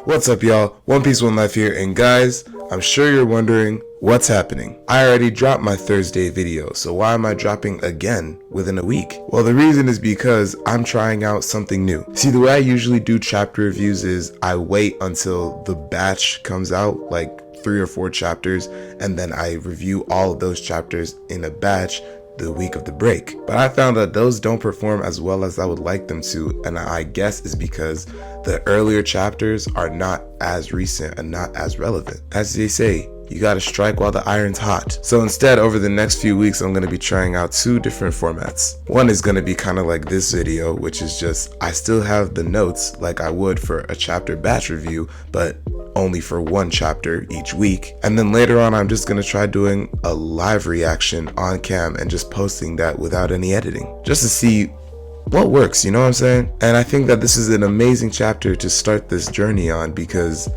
What's up, y'all? One Piece One Life here, and guys, I'm sure you're wondering what's happening. I already dropped my Thursday video, so why am I dropping again within a week? Well, the reason is because I'm trying out something new. See, the way I usually do chapter reviews is I wait until the batch comes out, like 3 or 4 chapters, and then I review all of those chapters in a batch the week of the break. But I found that those don't perform as well as I would like them to, and I guess is because the earlier chapters are not as recent and not as relevant. As they say, you gotta strike while the iron's hot. So instead, over the next few weeks, I'm gonna be trying out 2 different formats. One is gonna be kind of like this video, which is just, I still have the notes like I would for a chapter batch review, but only for 1 chapter each week. And then later on, I'm just gonna try doing a live reaction on cam and just posting that without any editing, just to see what works, you know what I'm saying? And I think that this is an amazing chapter to start this journey on, because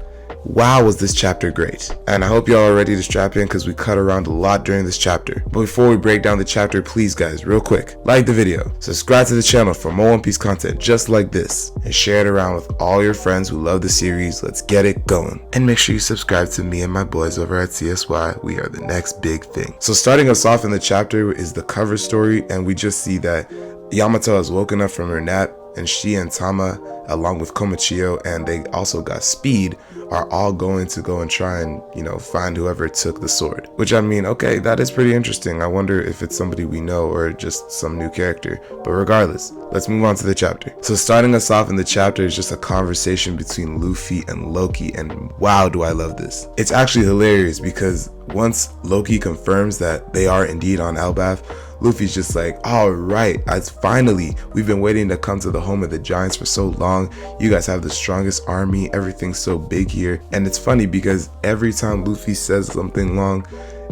wow, was this chapter great. And I hope y'all are ready to strap in, because we cut around a lot during this chapter. But before we break down the chapter, please guys, real quick, like the video, subscribe to the channel for more One Piece content just like this, and share it around with all your friends who love the series. Let's get it going. And make sure you subscribe to me and my boys over at CSY. We are the next big thing. So starting us off in the chapter is the cover story, and we just see that Yamato has woken up from her nap, and she and Tama, along with Komichio, and they also got Speed, are all going to go and try and, find whoever took the sword. Which, I mean, okay, that is pretty interesting. I wonder if it's somebody we know or just some new character. But regardless, let's move on to the chapter. So starting us off in the chapter is just a conversation between Luffy and Loki, and wow, do I love this. It's actually hilarious, because once Loki confirms that they are indeed on Elbaf, Luffy's just like, all right, finally, we've been waiting to come to the home of the giants for so long. You guys have the strongest army, everything's so big here. And it's funny because every time Luffy says something long,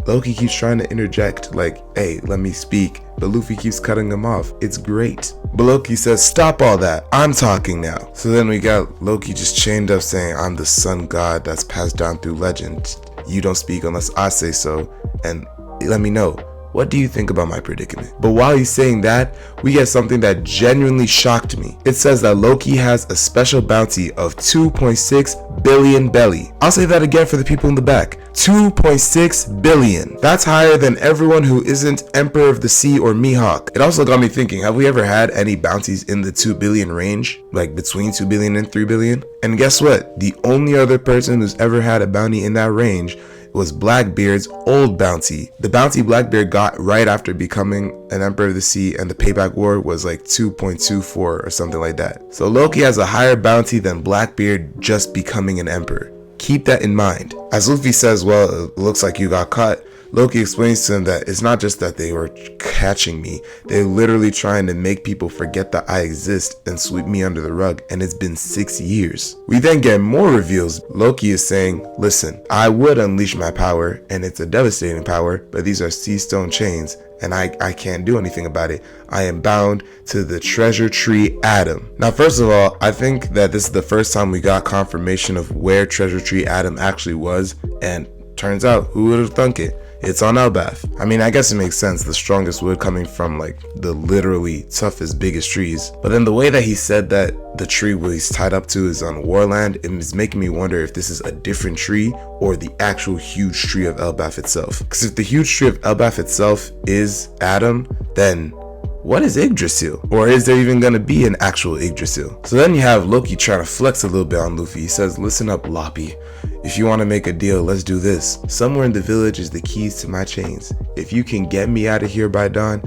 Loki keeps trying to interject, like, hey, let me speak. But Luffy keeps cutting him off. It's great. But Loki says, stop all that, I'm talking now. So then we got Loki just chained up saying, I'm the sun god that's passed down through legend. You don't speak unless I say so, and let me know, what do you think about my predicament? But while he's saying that, we get something that genuinely shocked me. It says that Loki has a special bounty of 2.6 billion belly. I'll say that again for the people in the back. 2.6 billion. That's higher than everyone who isn't Emperor of the Sea or Mihawk. It also got me thinking, have we ever had any bounties in the 2 billion range? Like between 2 billion and 3 billion? And guess what? The only other person who's ever had a bounty in that range was Blackbeard's old bounty. The bounty Blackbeard got right after becoming an Emperor of the Sea, and the payback war was like 2.24 or something like that. So Loki has a higher bounty than Blackbeard just becoming an emperor. Keep that in mind. As Luffy says, well, it looks like you got caught, Loki explains to him that it's not just that they were catching me, they're literally trying to make people forget that I exist and sweep me under the rug, and it's been 6 years. We then get more reveals. Loki is saying, listen, I would unleash my power, and it's a devastating power, but these are sea stone chains, and I can't do anything about it. I am bound to the treasure tree Adam. Now, first of all, I think that this is the first time we got confirmation of where treasure tree Adam actually was, and turns out, who would have thunk it? It's on Elbaf. I mean, I guess it makes sense, the strongest wood coming from like the literally toughest, biggest trees. But then the way that he said that the tree where he's tied up to is on Warland, it is making me wonder if this is a different tree or the actual huge tree of Elbaf itself. Because if the huge tree of Elbaf itself is Adam, then what is Yggdrasil? Or is there even gonna be an actual Yggdrasil? So then you have Loki trying to flex a little bit on Luffy. He says, listen up, Loppy. If you want to make a deal, let's do this. Somewhere in the village is the keys to my chains. If you can get me out of here by dawn,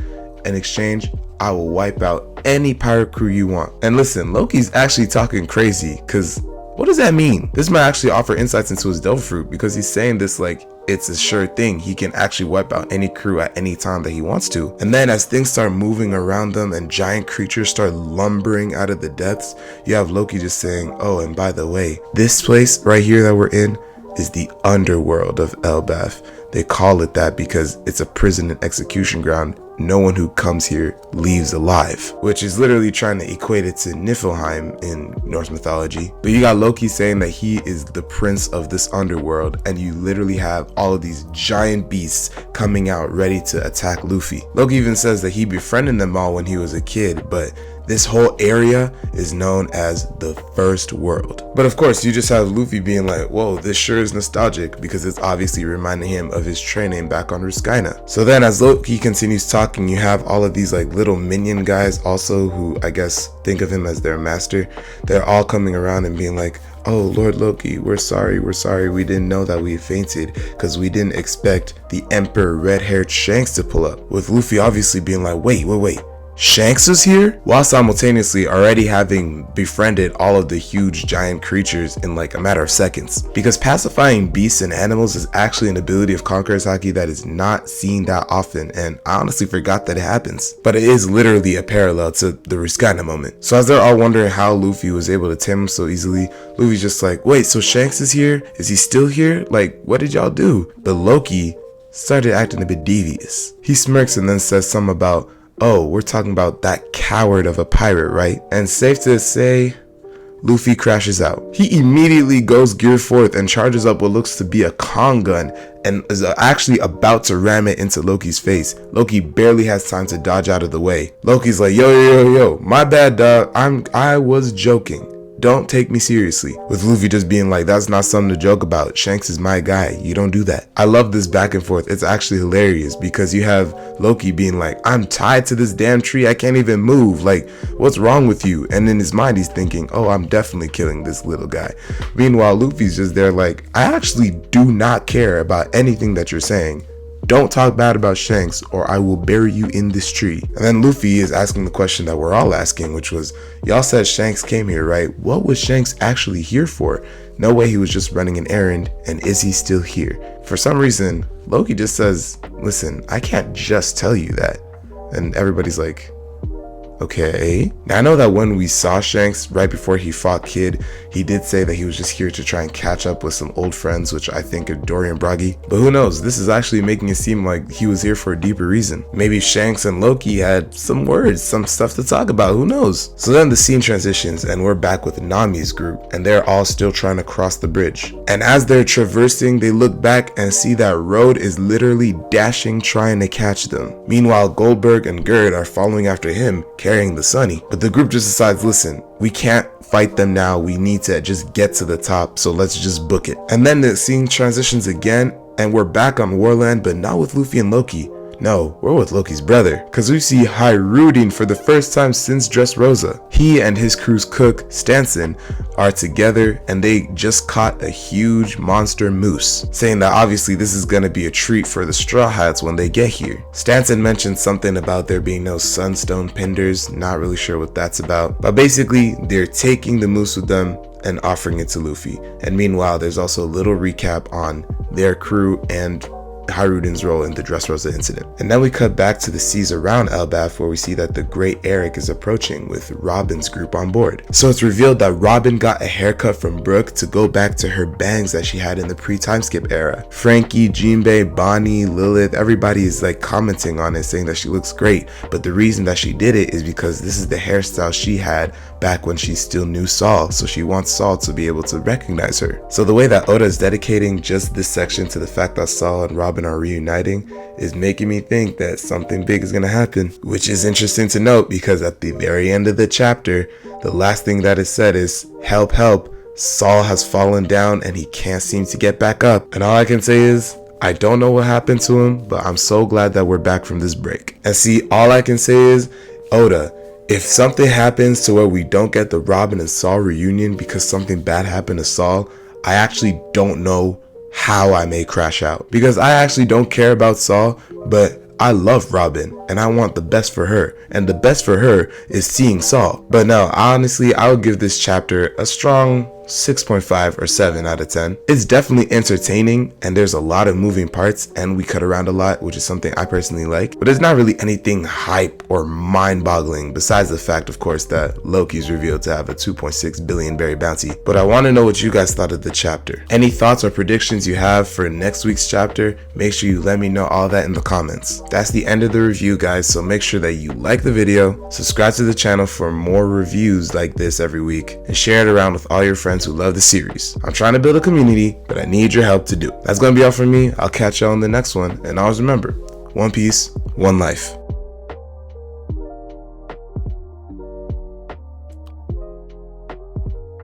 in exchange, I will wipe out any pirate crew you want. And listen, Loki's actually talking crazy, because what does that mean? This might actually offer insights into his devil fruit, because he's saying this like it's a sure thing. He can actually wipe out any crew at any time that he wants to. And then as things start moving around them and giant creatures start lumbering out of the depths, you have Loki just saying, oh, and by the way, this place right here that we're in is the underworld of Elbaf. They call it that because it's a prison and execution ground no one who comes here leaves alive, which is literally trying to equate it to Niflheim in Norse mythology. But you got Loki saying that he is the prince of this underworld, and you literally have all of these giant beasts coming out ready to attack Luffy. Loki even says that he befriended them all when he was a kid, but this whole area is known as the First World. But of course, you just have Luffy being like, whoa, this sure is nostalgic, because it's obviously reminding him of his training back on Ruskaina. So then as Loki continues talking, you have all of these like little minion guys also, who I guess think of him as their master. They're all coming around and being like, oh, Lord Loki, we're sorry, we didn't know that we fainted, because we didn't expect the Emperor red-haired Shanks to pull up. With Luffy obviously being like, wait, Shanks was here? While simultaneously already having befriended all of the huge giant creatures in like a matter of seconds. Because pacifying beasts and animals is actually an ability of Conqueror's Haki that is not seen that often, and I honestly forgot that it happens. But it is literally a parallel to the Ruskaina moment. So as they're all wondering how Luffy was able to tame him so easily, Luffy's just like, wait, so Shanks is here? Is he still here? Like, what did y'all do? But Loki started acting a bit devious. He smirks and then says something about, oh, we're talking about that coward of a pirate, right? And safe to say, Luffy crashes out. He immediately goes gear forth and charges up what looks to be a Kong gun and is actually about to ram it into Loki's face. Loki barely has time to dodge out of the way. Loki's like, yo, my bad, dog. I was joking. Don't take me seriously. With Luffy just being like, that's not something to joke about. Shanks is my guy. You don't do that. I love this back and forth. It's actually hilarious because you have Loki being like, I'm tied to this damn tree. I can't even move. Like, what's wrong with you? And in his mind, he's thinking, oh, I'm definitely killing this little guy. Meanwhile, Luffy's just there like, I actually do not care about anything that you're saying. Don't talk bad about Shanks or I will bury you in this tree. And then Luffy is asking the question that we're all asking, which was, y'all said Shanks came here, right? What was Shanks actually here for? No way he was just running an errand, and is he still here? For some reason, Loki just says, listen, I can't just tell you that. And everybody's like, okay. Now I know that when we saw Shanks right before he fought Kid, he did say that he was just here to try and catch up with some old friends, which I think are Dory and Bragi. But who knows, this is actually making it seem like he was here for a deeper reason. Maybe Shanks and Loki had some words, some stuff to talk about, who knows? So then the scene transitions and we're back with Nami's group and they're all still trying to cross the bridge. And as they're traversing, they look back and see that Road is literally dashing trying to catch them. Meanwhile, Goldberg and Gerd are following after him, carrying the Sunny. But the group just decides, listen, we can't fight them now, we need to just get to the top, so let's just book it. And then the scene transitions again and we're back on Warland, but not with Luffy and Loki. No, we're with Loki's brother, because we see Hyrudin for the first time since Dressrosa. He and his crew's cook, Stanson, are together and they just caught a huge monster moose, saying that obviously this is going to be a treat for the Straw Hats when they get here. Stanson mentioned something about there being no sunstone penders, not really sure what that's about, but basically they're taking the moose with them and offering it to Luffy. And meanwhile, there's also a little recap on their crew and Hyrudin's role in the Dressrosa incident. And then we cut back to the seas around Elbaf where we see that the Great Eric is approaching with Robin's group on board. So it's revealed that Robin got a haircut from Brooke to go back to her bangs that she had in the pre-timeskip era. Frankie, Jinbei, Bonnie, Lilith, everybody is like commenting on it, saying that she looks great, but the reason that she did it is because this is the hairstyle she had back when she still knew Saul, so she wants Saul to be able to recognize her. So the way that Oda is dedicating just this section to the fact that Saul and Robin are reuniting is making me think that something big is going to happen, which is interesting to note because at the very end of the chapter, the last thing that is said is, help, help, Saul has fallen down and he can't seem to get back up. And all I can say is, I don't know what happened to him, but I'm so glad that we're back from this break. And see, all I can say is, Oda, if something happens to where we don't get the Robin and Saul reunion because something bad happened to Saul, I actually don't know how I may crash out, because I actually don't care about Saul, but I love Robin and I want the best for her, and the best for her is seeing Saul. But no, honestly, I would give this chapter a strong 6.5 or 7 out of 10. It's definitely entertaining, and there's a lot of moving parts, and we cut around a lot, which is something I personally like, but there's not really anything hype or mind-boggling besides the fact, of course, that Loki's revealed to have a 2.6 billion berry bounty. But I want to know what you guys thought of the chapter. Any thoughts or predictions you have for next week's chapter, make sure you let me know all that in the comments. That's the end of the review, guys, so make sure that you like the video, subscribe to the channel for more reviews like this every week, and share it around with all your friends who love the series. I'm trying to build a community, but I need your help to do it. That's gonna be all from me. I'll catch y'all in the next one, and always remember, one piece, one life.